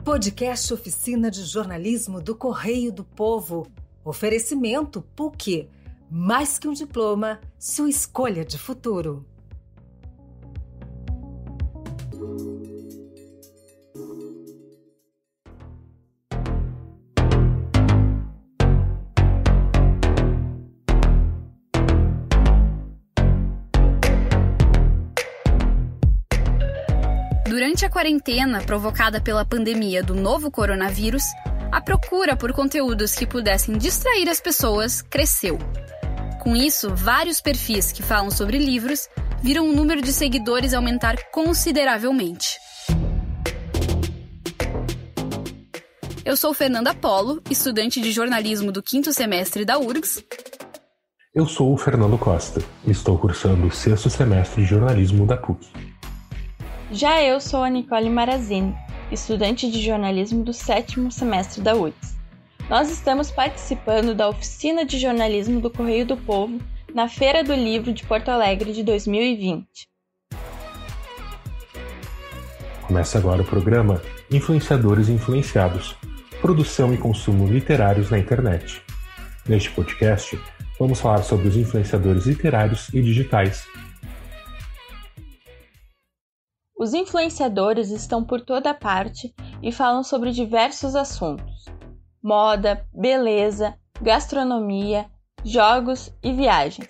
Podcast Oficina de Jornalismo do Correio do Povo. Oferecimento PUC. Mais que um diploma, sua escolha de futuro. Durante a quarentena provocada pela pandemia do novo coronavírus, a procura por conteúdos que pudessem distrair as pessoas cresceu. Com isso, vários perfis que falam sobre livros viram o número de seguidores aumentar consideravelmente. Eu sou Fernanda Polo, estudante de jornalismo do 5º semestre da URGS. Eu sou o Fernando Costa e estou cursando o 6º semestre de jornalismo da PUC. Já eu sou a Nicole Marazini, estudante de jornalismo do 7º semestre da URGS. Nós estamos participando da Oficina de Jornalismo do Correio do Povo na Feira do Livro de Porto Alegre de 2020. Começa agora o programa Influenciadores e Influenciados, produção e consumo literários na internet. Neste podcast, vamos falar sobre os influenciadores literários e digitais. Os influenciadores estão por toda parte e falam sobre diversos assuntos: moda, beleza, gastronomia, jogos e viagens.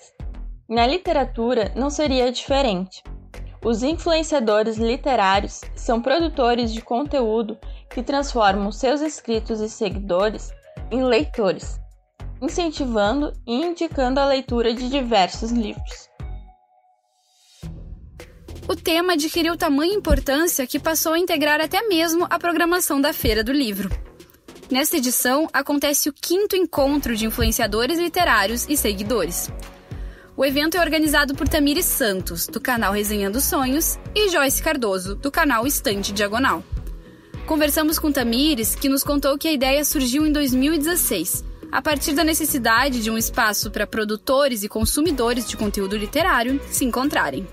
Na literatura não seria diferente. Os influenciadores literários são produtores de conteúdo que transformam seus inscritos e seguidores em leitores, incentivando e indicando a leitura de diversos livros. O tema adquiriu tamanha importância que passou a integrar até mesmo a programação da Feira do Livro. Nesta edição, acontece o 5º encontro de influenciadores literários e seguidores. O evento é organizado por Tamires Santos, do canal Resenhando Sonhos, e Joyce Cardoso, do canal Estante Diagonal. Conversamos com Tamires, que nos contou que a ideia surgiu em 2016, a partir da necessidade de um espaço para produtores e consumidores de conteúdo literário se encontrarem.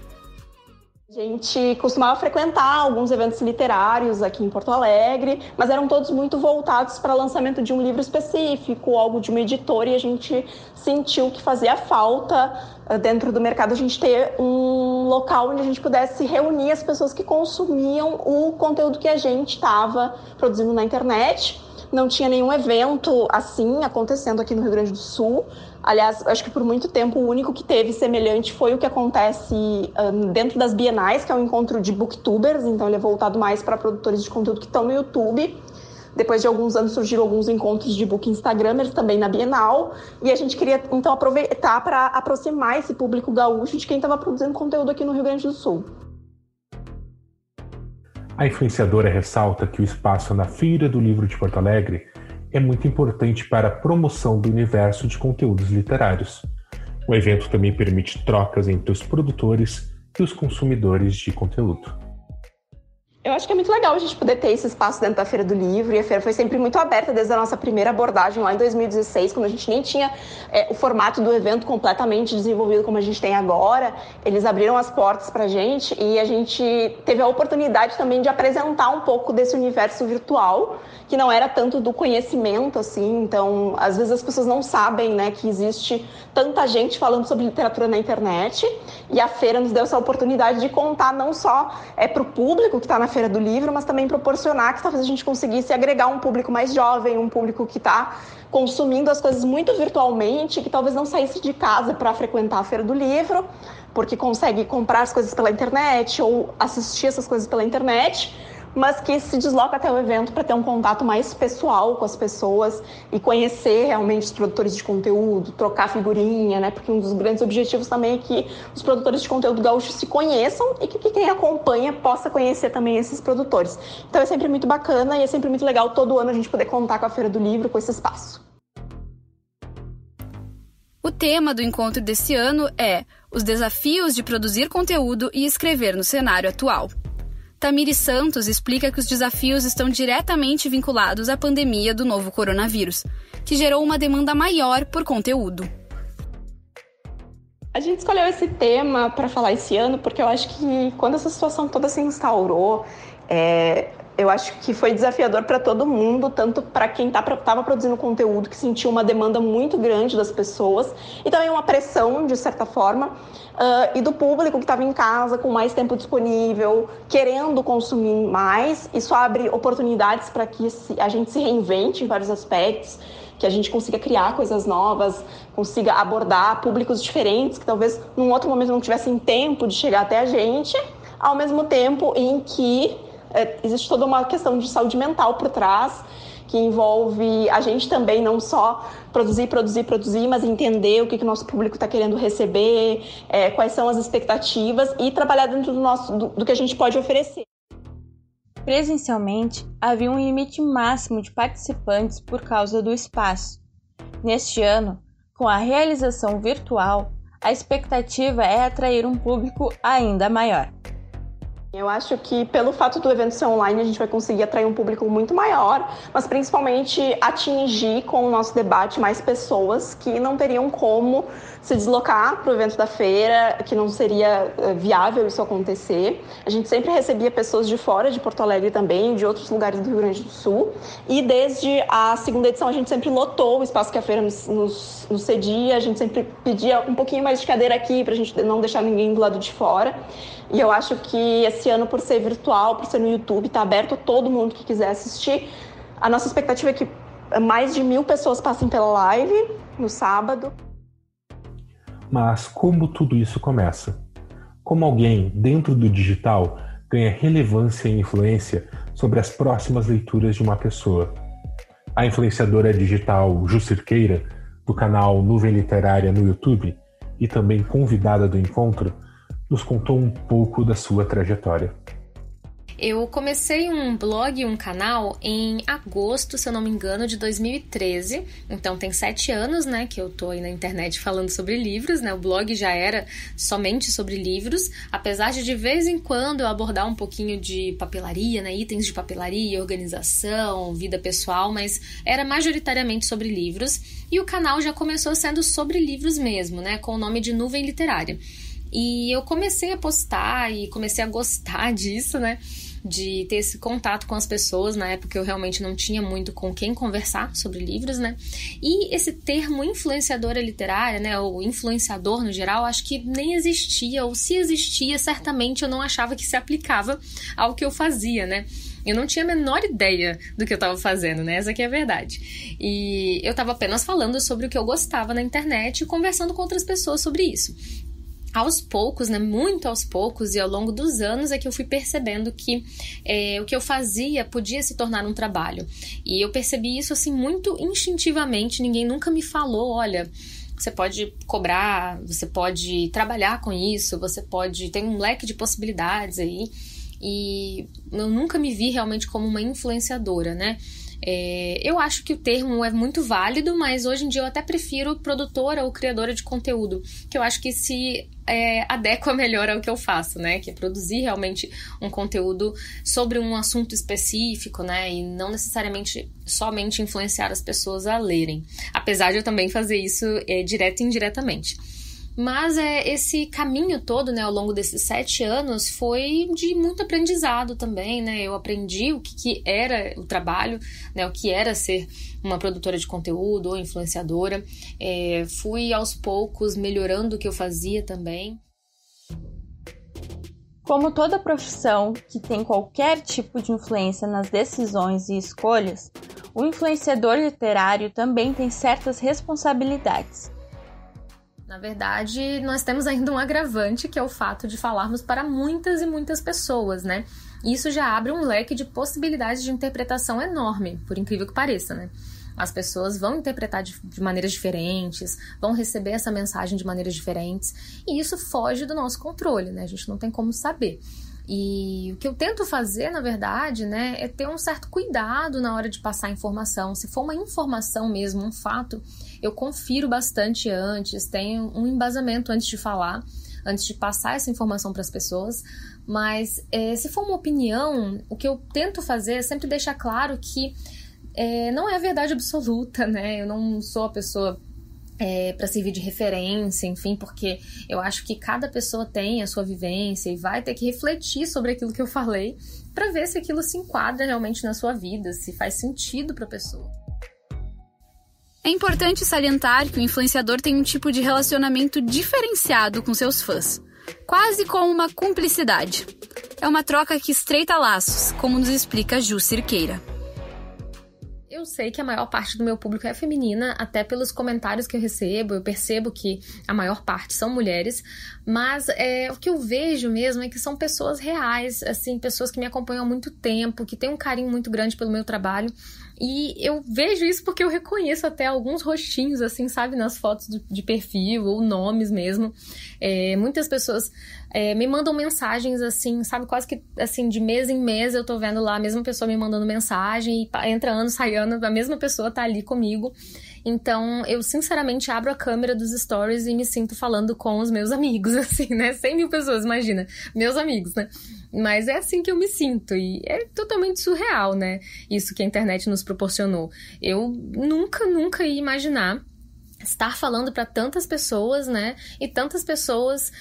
A gente costumava frequentar alguns eventos literários aqui em Porto Alegre, mas eram todos muito voltados para o lançamento de um livro específico, algo de uma editora, e a gente sentiu que fazia falta dentro do mercado a gente ter um local onde a gente pudesse reunir as pessoas que consumiam o conteúdo que a gente estava produzindo na internet. Não tinha nenhum evento assim acontecendo aqui no Rio Grande do Sul. Aliás, acho que por muito tempo o único que teve semelhante foi o que acontece dentro das bienais, que é um encontro de booktubers, então ele é voltado mais para produtores de conteúdo que estão no YouTube. Depois de alguns anos surgiram alguns encontros de book instagramers também na Bienal, e a gente queria então aproveitar para aproximar esse público gaúcho de quem estava produzindo conteúdo aqui no Rio Grande do Sul. A influenciadora ressalta que o espaço na Feira do Livro de Porto Alegre é muito importante para a promoção do universo de conteúdos literários. O evento também permite trocas entre os produtores e os consumidores de conteúdo. Eu acho que é muito legal a gente poder ter esse espaço dentro da Feira do Livro, e a feira foi sempre muito aberta desde a nossa primeira abordagem lá em 2016, quando a gente nem tinha o formato do evento completamente desenvolvido como a gente tem agora. Eles abriram as portas pra gente e a gente teve a oportunidade também de apresentar um pouco desse universo virtual, que não era tanto do conhecimento, assim. Então, às vezes as pessoas não sabem, né, que existe tanta gente falando sobre literatura na internet, e a feira nos deu essa oportunidade de contar não só para o público que está na Feira do Livro, mas também proporcionar que talvez a gente conseguisse agregar um público mais jovem, um público que está consumindo as coisas muito virtualmente, que talvez não saísse de casa para frequentar a Feira do Livro, porque consegue comprar as coisas pela internet ou assistir essas coisas pela internet, mas que se desloca até o evento para ter um contato mais pessoal com as pessoas e conhecer realmente os produtores de conteúdo, trocar figurinha, né? Porque um dos grandes objetivos também é que os produtores de conteúdo gaúchos se conheçam e que quem acompanha possa conhecer também esses produtores. Então é sempre muito bacana e é sempre muito legal todo ano a gente poder contar com a Feira do Livro, com esse espaço. O tema do encontro desse ano é os desafios de produzir conteúdo e escrever no cenário atual. Tamires Santos explica que os desafios estão diretamente vinculados à pandemia do novo coronavírus, que gerou uma demanda maior por conteúdo. A gente escolheu esse tema para falar esse ano porque eu acho que quando essa situação toda se instaurou, Eu acho que foi desafiador para todo mundo, tanto para quem estava produzindo conteúdo, que sentiu uma demanda muito grande das pessoas, e também uma pressão, de certa forma, e do público que estava em casa, com mais tempo disponível, querendo consumir mais. Isso abre oportunidades para que a gente se reinvente em vários aspectos, que a gente consiga criar coisas novas, consiga abordar públicos diferentes, que talvez num outro momento não tivessem tempo de chegar até a gente, ao mesmo tempo em que existe toda uma questão de saúde mental por trás, que envolve a gente também não só produzir, mas entender o que o nosso público está querendo receber, quais são as expectativas e trabalhar dentro do que a gente pode oferecer. Presencialmente, havia um limite máximo de participantes por causa do espaço. Neste ano, com a realização virtual, a expectativa é atrair um público ainda maior. Eu acho que pelo fato do evento ser online, a gente vai conseguir atrair um público muito maior, mas principalmente atingir com o nosso debate mais pessoas que não teriam como se deslocar para o evento da feira, que não seria viável isso acontecer. A gente sempre recebia pessoas de fora de Porto Alegre também, de outros lugares do Rio Grande do Sul, e desde a segunda edição a gente sempre lotou o espaço que a feira nos cedia, a gente sempre pedia um pouquinho mais de cadeira aqui para a gente não deixar ninguém do lado de fora. E eu acho que esse ano, por ser virtual, por ser no YouTube, está aberto a todo mundo que quiser assistir. A nossa expectativa é que mais de 1.000 pessoas passem pela live no sábado. Mas como tudo isso começa? Como alguém dentro do digital ganha relevância e influência sobre as próximas leituras de uma pessoa? A influenciadora digital Ju Cirqueira, do canal Nuvem Literária no YouTube, e também convidada do encontro, nos contou um pouco da sua trajetória. Eu comecei um blog, um canal em agosto, se eu não me engano, de 2013. Então tem 7 anos, né, que eu tô aí na internet falando sobre livros, né? O blog já era somente sobre livros, apesar de vez em quando eu abordar um pouquinho de papelaria, né, itens de papelaria, organização, vida pessoal, mas era majoritariamente sobre livros. E o canal já começou sendo sobre livros mesmo, né, com o nome de Nuvem Literária. E eu comecei a postar e comecei a gostar disso, né? De ter esse contato com as pessoas. Na época eu realmente não tinha muito com quem conversar sobre livros, né? E esse termo influenciadora literária, né? Ou influenciador no geral, acho que nem existia, ou se existia, certamente eu não achava que se aplicava ao que eu fazia, né? Eu não tinha a menor ideia do que eu estava fazendo, né? Essa aqui é a verdade. E eu estava apenas falando sobre o que eu gostava na internet e conversando com outras pessoas sobre isso. Aos poucos, né, muito aos poucos e ao longo dos anos é que eu fui percebendo que o que eu fazia podia se tornar um trabalho. E eu percebi isso assim muito instintivamente, ninguém nunca me falou, olha, você pode cobrar, você pode trabalhar com isso, você pode, tem um leque de possibilidades aí. E eu nunca me vi realmente como uma influenciadora, né? Eu acho que o termo é muito válido, mas hoje em dia eu até prefiro produtora ou criadora de conteúdo, que eu acho que se adequa melhor ao que eu faço, né? Que é produzir realmente um conteúdo sobre um assunto específico, né? E não necessariamente somente influenciar as pessoas a lerem, apesar de eu também fazer isso direto e indiretamente. Mas esse caminho todo, né, ao longo desses 7 anos foi de muito aprendizado também, né? Eu aprendi o que era o trabalho, né, o que era ser uma produtora de conteúdo ou influenciadora. Fui aos poucos melhorando o que eu fazia também. Como toda profissão que tem qualquer tipo de influência nas decisões e escolhas, o influenciador literário também tem certas responsabilidades. Na verdade, nós temos ainda um agravante, que é o fato de falarmos para muitas e muitas pessoas, né? Isso já abre um leque de possibilidades de interpretação enorme, por incrível que pareça, né? As pessoas vão interpretar de maneiras diferentes, vão receber essa mensagem de maneiras diferentes, e isso foge do nosso controle, né? A gente não tem como saber. E o que eu tento fazer, na verdade, né, é ter um certo cuidado na hora de passar a informação. Se for uma informação mesmo, um fato, eu confiro bastante antes, tenho um embasamento antes de falar, antes de passar essa informação para as pessoas. Mas se for uma opinião, o que eu tento fazer é sempre deixar claro que não é a verdade absoluta, né? Eu não sou a pessoa para servir de referência, enfim, porque eu acho que cada pessoa tem a sua vivência e vai ter que refletir sobre aquilo que eu falei para ver se aquilo se enquadra realmente na sua vida, se faz sentido para a pessoa. É importante salientar que o influenciador tem um tipo de relacionamento diferenciado com seus fãs, quase como uma cumplicidade. É uma troca que estreita laços, como nos explica Ju Cirqueira. Eu sei que a maior parte do meu público é feminina, até pelos comentários que eu recebo, eu percebo que a maior parte são mulheres, mas o que eu vejo mesmo é que são pessoas reais, assim, pessoas que me acompanham há muito tempo, que têm um carinho muito grande pelo meu trabalho, e eu vejo isso porque eu reconheço até alguns rostinhos, assim, sabe, nas fotos de perfil, ou nomes mesmo. Muitas pessoas me mandam mensagens, assim, sabe, quase que, assim, de mês em mês eu tô vendo lá a mesma pessoa me mandando mensagem, e entra ano, sai ano, a mesma pessoa tá ali comigo. Então, eu sinceramente abro a câmera dos stories e me sinto falando com os meus amigos, assim, né? 100 mil pessoas, imagina, meus amigos, né? Mas é assim que eu me sinto e é totalmente surreal, né? Isso que a internet nos proporcionou. Eu nunca ia imaginar estar falando para tantas pessoas, né? E tantas pessoas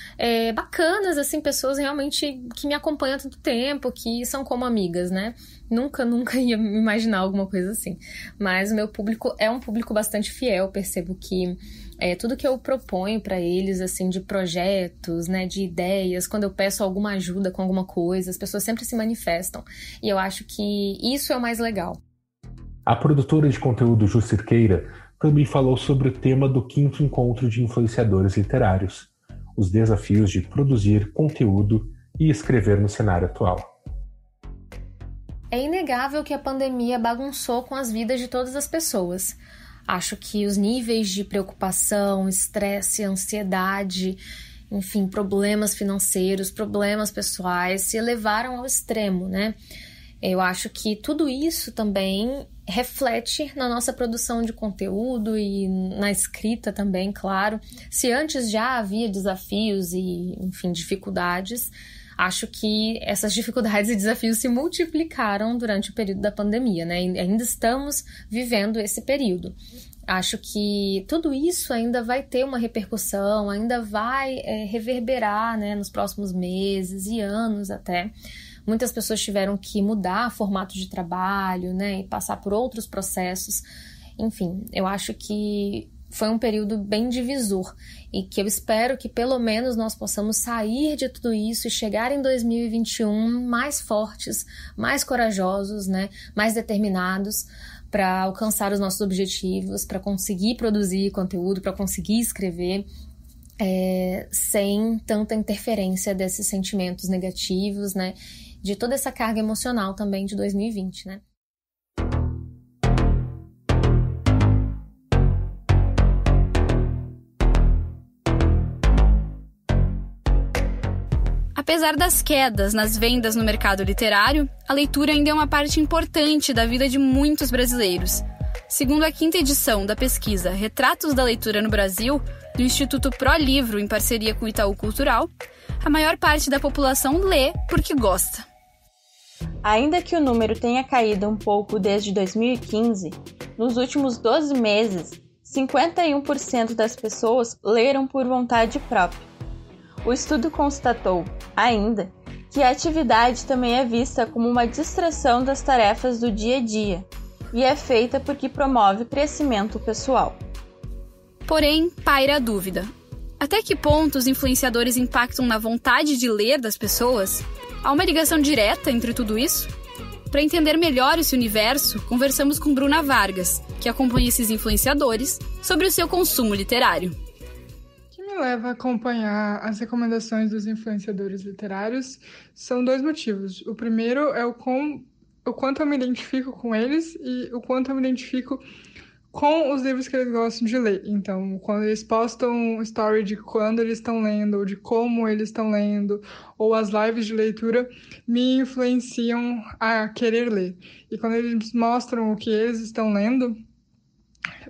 bacanas, assim, pessoas realmente que me acompanham há tanto tempo, que são como amigas, né? Nunca ia imaginar alguma coisa assim. Mas o meu público é um público bastante fiel, percebo que tudo que eu proponho para eles, assim, de projetos, né, de ideias, quando eu peço alguma ajuda com alguma coisa, as pessoas sempre se manifestam. E eu acho que isso é o mais legal. A produtora de conteúdo Ju Cirqueira também falou sobre o tema do 5º Encontro de Influenciadores Literários, os desafios de produzir conteúdo e escrever no cenário atual. É inegável que a pandemia bagunçou com as vidas de todas as pessoas. Acho que os níveis de preocupação, estresse, ansiedade, enfim, problemas financeiros, problemas pessoais se elevaram ao extremo, né? Eu acho que tudo isso também reflete na nossa produção de conteúdo e na escrita também, claro. Se antes já havia desafios e, enfim, dificuldades, acho que essas dificuldades e desafios se multiplicaram durante o período da pandemia, né? E ainda estamos vivendo esse período. Acho que tudo isso ainda vai ter uma repercussão, ainda vai reverberar, né, nos próximos meses e anos até. Muitas pessoas tiveram que mudar formato de trabalho, né, e passar por outros processos. Enfim, eu acho que foi um período bem divisor e que eu espero que pelo menos nós possamos sair de tudo isso e chegar em 2021 mais fortes, mais corajosos, né, mais determinados para alcançar os nossos objetivos, para conseguir produzir conteúdo, para conseguir escrever sem tanta interferência desses sentimentos negativos, né, de toda essa carga emocional também de 2020, né. Apesar das quedas nas vendas no mercado literário, a leitura ainda é uma parte importante da vida de muitos brasileiros. Segundo a 5ª edição da pesquisa Retratos da Leitura no Brasil, do Instituto ProLivro, em parceria com o Itaú Cultural, a maior parte da população lê porque gosta. Ainda que o número tenha caído um pouco desde 2015, nos últimos 12 meses, 51% das pessoas leram por vontade própria. O estudo constatou, ainda, que a atividade também é vista como uma distração das tarefas do dia a dia e é feita porque promove crescimento pessoal. Porém, paira a dúvida. Até que ponto os influenciadores impactam na vontade de ler das pessoas? Há uma ligação direta entre tudo isso? Para entender melhor esse universo, conversamos com Bruna Vargas, que acompanha esses influenciadores, sobre o seu consumo literário. O que me leva a acompanhar as recomendações dos influenciadores literários são 2 motivos. O primeiro é o quanto eu me identifico com eles e o quanto eu me identifico com os livros que eles gostam de ler. Então, quando eles postam um story de quando eles estão lendo, ou de como eles estão lendo, ou as lives de leitura, me influenciam a querer ler. E quando eles mostram o que eles estão lendo,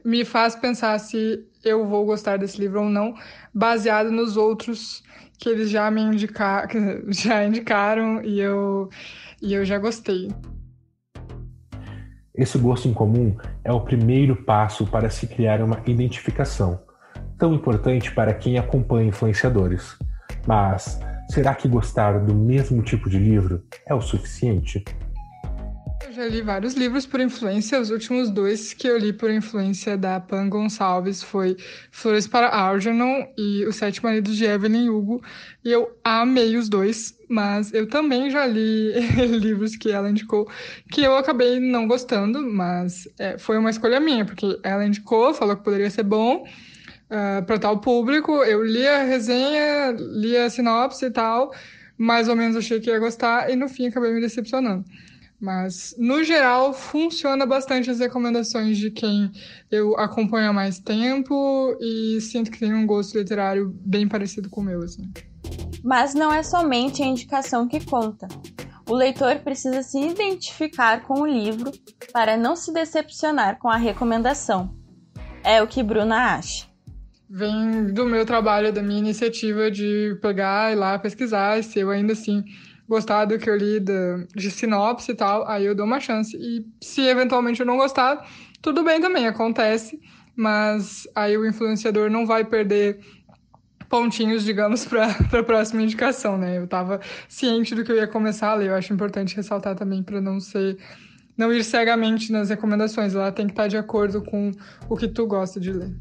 me faz pensar se eu vou gostar desse livro ou não, baseado nos outros que eles já me indicaram e eu já gostei. Esse gosto em comum é o primeiro passo para se criar uma identificação, tão importante para quem acompanha influenciadores. Mas será que gostar do mesmo tipo de livro é o suficiente? Eu já li vários livros por influência. Os últimos 2 que eu li por influência da Pan Gonçalves foi Flores para Algernon e Os 7 Maridos de Evelyn Hugo. E eu amei os 2, mas eu também já li livros que ela indicou que eu acabei não gostando, mas foi uma escolha minha, porque ela indicou, falou que poderia ser bom para tal público. Eu li a resenha, li a sinopse e tal, mais ou menos achei que ia gostar e no fim acabei me decepcionando. Mas, no geral, funciona bastante as recomendações de quem eu acompanho há mais tempo e sinto que tem um gosto literário bem parecido com o meu, assim. Mas não é somente a indicação que conta. O leitor precisa se identificar com o livro para não se decepcionar com a recomendação. É o que Bruna acha. Vem do meu trabalho, da minha iniciativa de pegar e lá pesquisar, e se eu ainda assim gostar do que eu li de sinopse e tal, aí eu dou uma chance. E se eventualmente eu não gostar, tudo bem também, acontece, mas aí o influenciador não vai perder pontinhos, digamos, para a próxima indicação, né? Eu estava ciente do que eu ia começar a ler. Eu acho importante ressaltar também para não ir cegamente nas recomendações. Ela tem que estar de acordo com o que tu gosta de ler.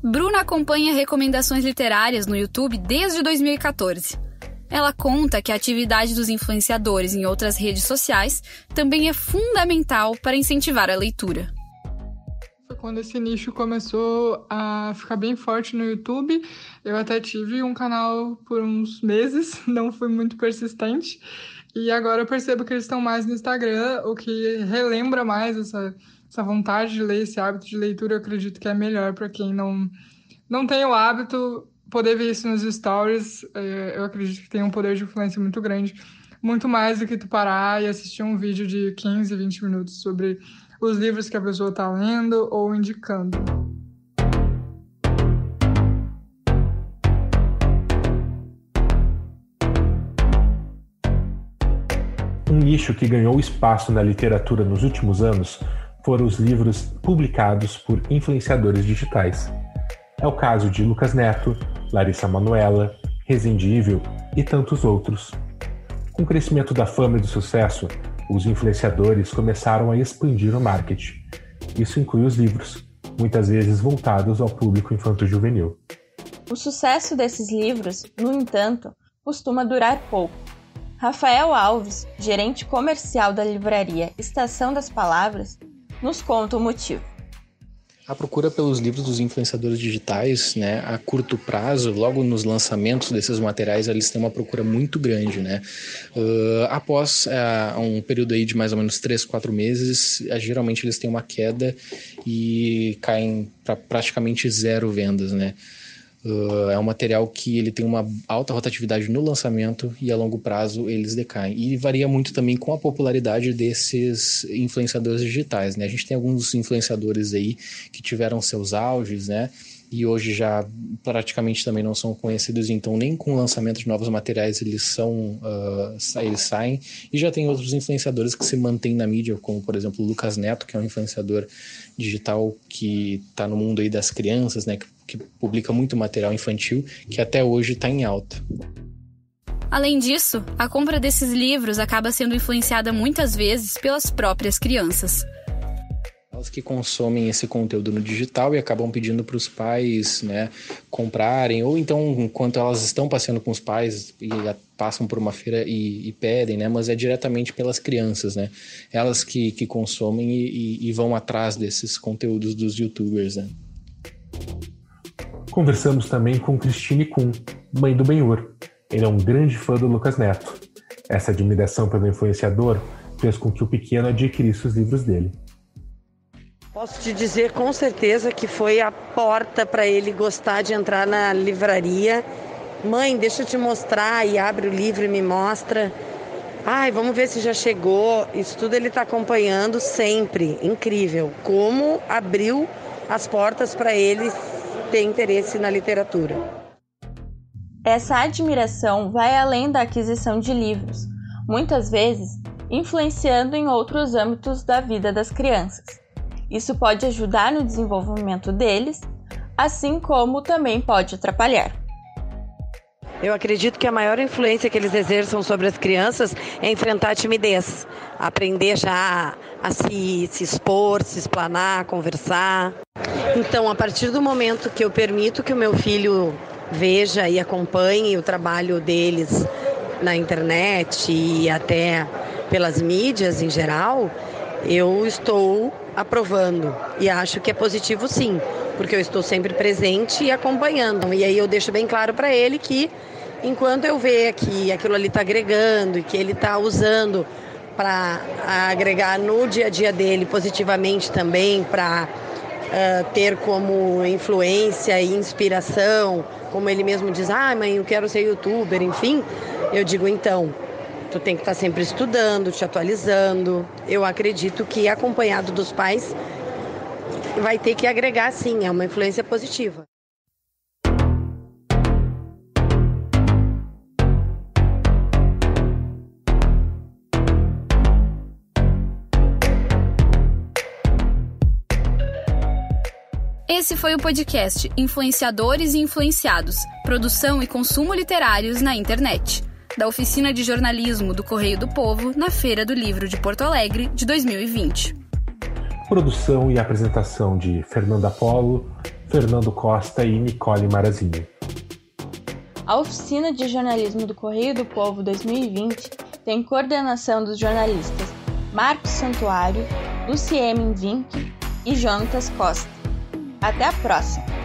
Bruna acompanha recomendações literárias no YouTube desde 2014. Ela conta que a atividade dos influenciadores em outras redes sociais também é fundamental para incentivar a leitura. Foi quando esse nicho começou a ficar bem forte no YouTube. Eu até tive um canal por uns meses, não fui muito persistente. E agora eu percebo que eles estão mais no Instagram, o que relembra mais essa vontade de ler, esse hábito de leitura. Eu acredito que é melhor para quem não tem o hábito. Poder ver isso nos stories, eu acredito que tem um poder de influência muito grande, muito mais do que tu parar e assistir um vídeo de 15, 20 minutos sobre os livros que a pessoa está lendo ou indicando. Um nicho que ganhou espaço na literatura nos últimos anos foram os livros publicados por influenciadores digitais. É o caso de Lucas Neto, Larissa Manoela, Resendível e tantos outros. Com o crescimento da fama e do sucesso, os influenciadores começaram a expandir o marketing. Isso inclui os livros, muitas vezes voltados ao público infanto-juvenil. O sucesso desses livros, no entanto, costuma durar pouco. Rafael Alves, gerente comercial da livraria Estação das Palavras, nos conta o motivo. A procura pelos livros dos influenciadores digitais, né, a curto prazo, logo nos lançamentos desses materiais, eles têm uma procura muito grande, né? Após um período aí de mais ou menos 3, 4 meses, geralmente eles têm uma queda e caem para praticamente 0 vendas, né? É um material que ele tem uma alta rotatividade no lançamento e a longo prazo eles decaem. E varia muito também com a popularidade desses influenciadores digitais, né? A gente tem alguns influenciadores aí que tiveram seus auges, né? E hoje já praticamente também não são conhecidos, então nem com o lançamento de novos materiais eles saem. E já tem outros influenciadores que se mantêm na mídia, como por exemplo o Lucas Neto, que é um influenciador digital que está no mundo aí das crianças, né, que publica muito material infantil, que até hoje está em alta. Além disso, a compra desses livros acaba sendo influenciada muitas vezes pelas próprias crianças. Elas que consomem esse conteúdo no digital e acabam pedindo para os pais, né, comprarem, ou então, enquanto elas estão passeando com os pais e passam por uma feira e pedem, né, mas é diretamente pelas crianças, né, elas que consomem e vão atrás desses conteúdos dos youtubers, né. Conversamos também com Cristine Kuhn, mãe do Benhur. Ele é um grande fã do Lucas Neto. Essa admiração pelo influenciador fez com que o pequeno adquirisse os livros dele. Posso te dizer com certeza que foi a porta para ele gostar de entrar na livraria. Mãe, deixa eu te mostrar, e abre o livro e me mostra. Ai, vamos ver se já chegou. Isso tudo ele está acompanhando sempre. Incrível. Como abriu as portas para ele ter interesse na literatura. Essa admiração vai além da aquisição de livros, muitas vezes influenciando em outros âmbitos da vida das crianças. Isso pode ajudar no desenvolvimento deles, assim como também pode atrapalhar. Eu acredito que a maior influência que eles exerçam sobre as crianças é enfrentar a timidez, aprender já a se expor, se explanar, conversar. Então, a partir do momento que eu permito que o meu filho veja e acompanhe o trabalho deles na internet e até pelas mídias em geral, eu estou aprovando e acho que é positivo sim, porque eu estou sempre presente e acompanhando. E aí eu deixo bem claro para ele que enquanto eu ver que aquilo ali está agregando e que ele está usando para agregar no dia a dia dele positivamente também, para ter como influência e inspiração, como ele mesmo diz, mãe, eu quero ser youtuber, enfim, eu digo, então, tu tem que estar sempre estudando, te atualizando. Eu acredito que acompanhado dos pais vai ter que agregar sim, é uma influência positiva. Esse foi o podcast Influenciadores e Influenciados, produção e consumo literários na internet, da Oficina de Jornalismo do Correio do Povo na Feira do Livro de Porto Alegre de 2020. Produção e apresentação de Fernanda Polo, Fernando Costa e Nicole Marazinho. A Oficina de Jornalismo do Correio do Povo 2020 tem coordenação dos jornalistas Marcos Santuário, Luciene Vinck e Jonatas Costa. Até a próxima!